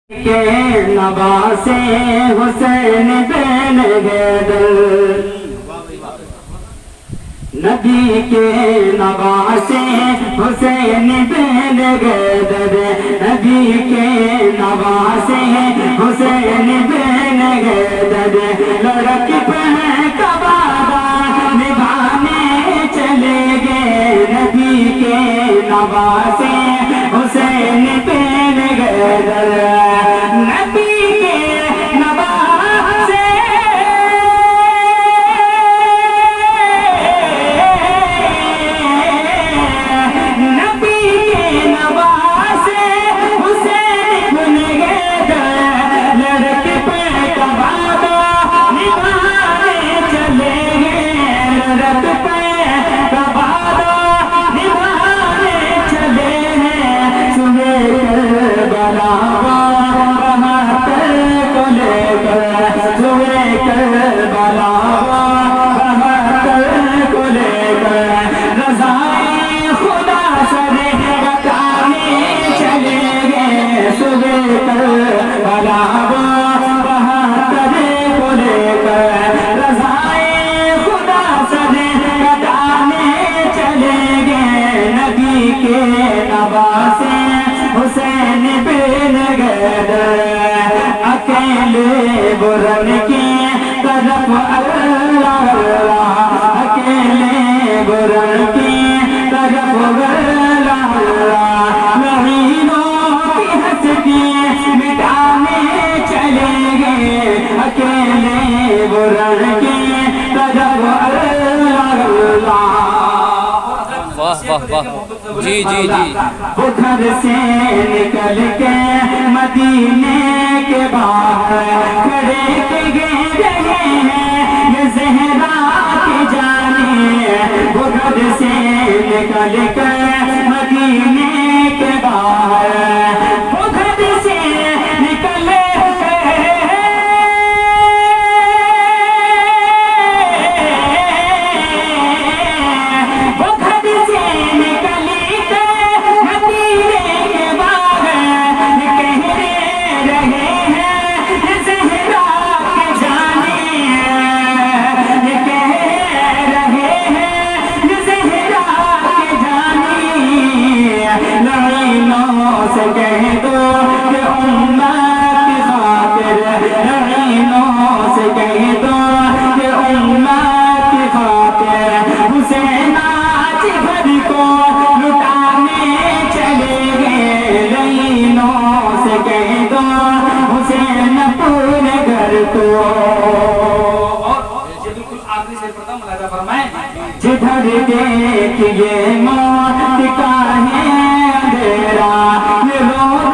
کے نواسے حسین بن حیدر، نبی کے نواسے حسین بن حیدر، نبی کے نواسے حسین بن حیدر، لڑک پہ کبابا نبھانے چلے گئے، نبی کے نواسے حسین بن حیدر، نبی کے نواسے حسین بن حیدر، لڑک پہ کبابا نبھانے چلے گئے، لڑک پہ کبابا نبھانے چلے ہیں، صبح کربلا کو لے کر، صبح کربلا کو لے کر، رضائے خدا سر بتانے چلے گئے، صبح کربلا کو لے کر، رضائے خدا سر بتانے چلے گئے، نبی کے نواسے حسین بن حیدر، اکیلے برن کی طرف اللہ، اکیلے برن کی طرف اللہ، مہینوں کی ہستی مٹانے چلے گئے، اکیلے برن کی طرف اللہ۔ واہ واہ واہ، جی جی جی، وہ گھر سے نکل کے مدینے کے باہر کھڑے رہے ہیں، یہ زہرا کی جانیں، وہ گھر سے نکل کے مدینے کے باہر، وہ گھر سے نکل جدھر دیکھئے موت کا ہے اندھیرا، یہ رو